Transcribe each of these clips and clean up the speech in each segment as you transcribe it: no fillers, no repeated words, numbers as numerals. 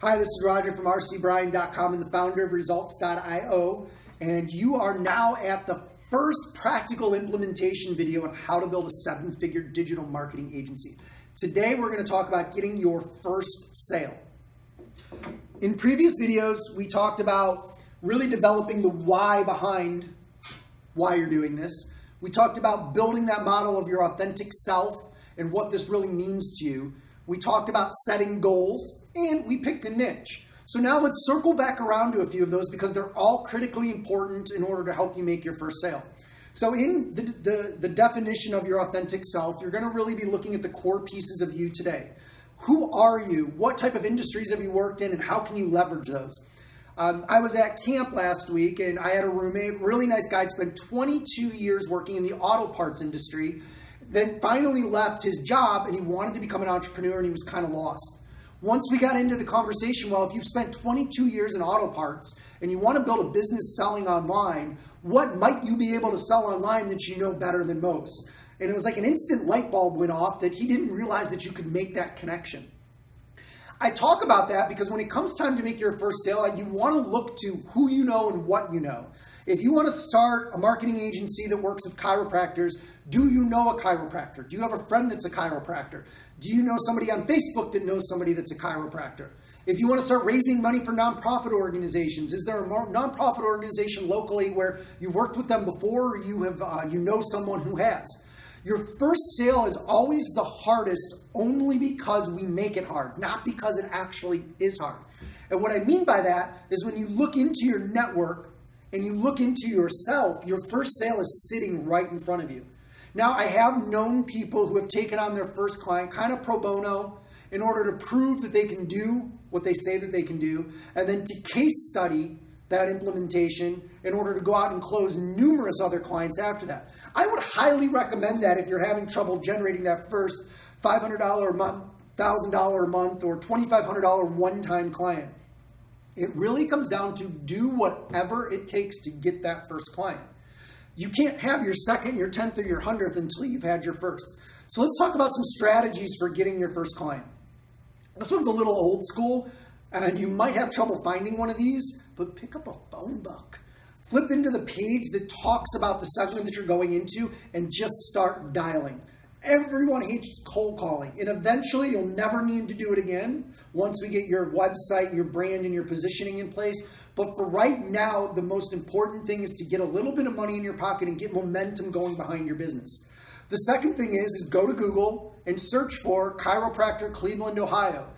Hi, this is Roger from rcbryan.com and the founder of results.io, and you are now at the first practical implementation video on how to build a seven-figure digital marketing agency. Today, we're going to talk about getting your first sale. In previous videos, we talked about really developing the why behind why you're doing this. We talked about building that model of your authentic self and what this really means to you. We talked about setting goals, and we picked a niche. So now let's circle back around to a few of those because they're all critically important in order to help you make your first sale. So in the definition of your authentic self, you're going to really be looking at the core pieces of you today. Who are you? What type of industries have you worked in, and how can you leverage those? I was at camp last week, and I had a roommate, really nice guy, spent 22 years working in the auto parts industry, then finally left his job, and he wanted to become an entrepreneur, and he was kind of lost. Once we got into the conversation, well, if you've spent 22 years in auto parts and you want to build a business selling online, what might you be able to sell online that you know better than most? And it was like an instant light bulb went off that he didn't realize that you could make that connection. I talk about that because when it comes time to make your first sale, you want to look to who you know and what you know. If you want to start a marketing agency that works with chiropractors, do you know a chiropractor? Do you have a friend that's a chiropractor? Do you know somebody on Facebook that knows somebody that's a chiropractor? If you want to start raising money for nonprofit organizations, is there a nonprofit organization locally where you've worked with them before or you have you know someone who has? Your first sale is always the hardest only because we make it hard, not because it actually is hard. And what I mean by that is when you look into your network and you look into yourself, your first sale is sitting right in front of you. Now, I have known people who have taken on their first client kind of pro bono in order to prove that they can do what they say that they can do, and then to case study that implementation in order to go out and close numerous other clients after that. I would highly recommend that if you're having trouble generating that first $500 a month, $1,000 a month, or $2,500 one-time client. It really comes down to do whatever it takes to get that first client. You can't have your second, your 10th, or your 100th until you've had your first. So let's talk about some strategies for getting your first client. This one's a little old school, and you might have trouble finding one of these, but pick up a phone book. Flip into the page that talks about the segment that you're going into and just start dialing. Everyone hates cold calling, and eventually you'll never need to do it again once we get your website, your brand, and your positioning in place. But for right now, the most important thing is to get a little bit of money in your pocket and get momentum going behind your business. The second thing is go to Google and search for chiropractor Cleveland, Ohio.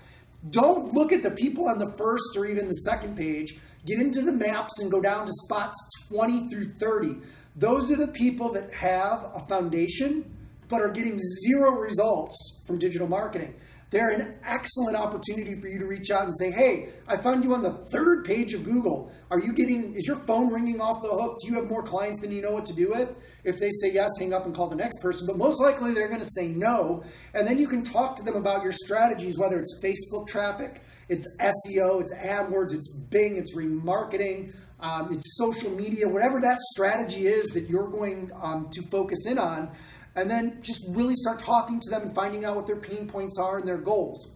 Don't look at the people on the first or even the second page. Get into the maps and go down to spots 20 through 30. Those are the people that have a foundation but are getting zero results from digital marketing. They're an excellent opportunity for you to reach out and say, hey, I found you on the third page of Google. Is your phone ringing off the hook? Do you have more clients than you know what to do with? If they say yes, hang up and call the next person. But most likely they're going to say no. And then you can talk to them about your strategies, whether it's Facebook traffic, it's SEO, it's AdWords, it's Bing, it's remarketing, it's social media, whatever that strategy is that you're going to focus in on. And then just really start talking to them and finding out what their pain points are and their goals.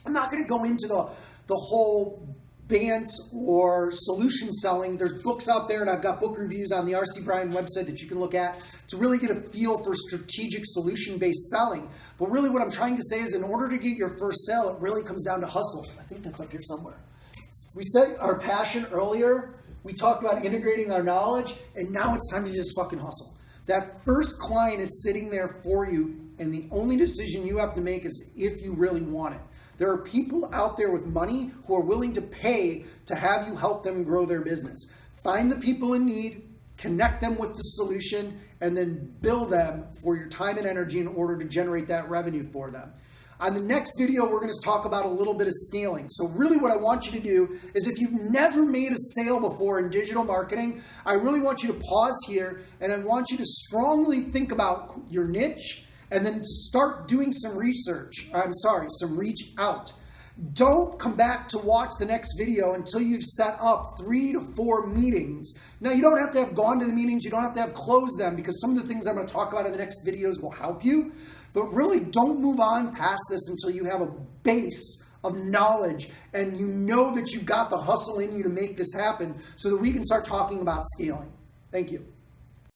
I'm not going to go into the whole BANT or solution selling. There's books out there, and I've got book reviews on the RC Bryan website that you can look at to really get a feel for strategic solution-based selling. But really what I'm trying to say is in order to get your first sale, it really comes down to hustle. I think that's up here somewhere. We said our passion earlier. We talked about integrating our knowledge, and now it's time to just fucking hustle. That first client is sitting there for you, and the only decision you have to make is if you really want it. There are people out there with money who are willing to pay to have you help them grow their business. Find the people in need, connect them with the solution, and then bill them for your time and energy in order to generate that revenue for them. On the next video, we're going to talk about a little bit of scaling. So really what I want you to do is if you've never made a sale before in digital marketing, I really want you to pause here and I want you to strongly think about your niche and then start doing some research. Some reach out. Don't come back to watch the next video until you've set up 3 to 4 meetings. Now, you don't have to have gone to the meetings. You don't have to have closed them because some of the things I'm going to talk about in the next videos will help you. But really, don't move on past this until you have a base of knowledge, and you know that you've got the hustle in you to make this happen so that we can start talking about scaling. Thank you.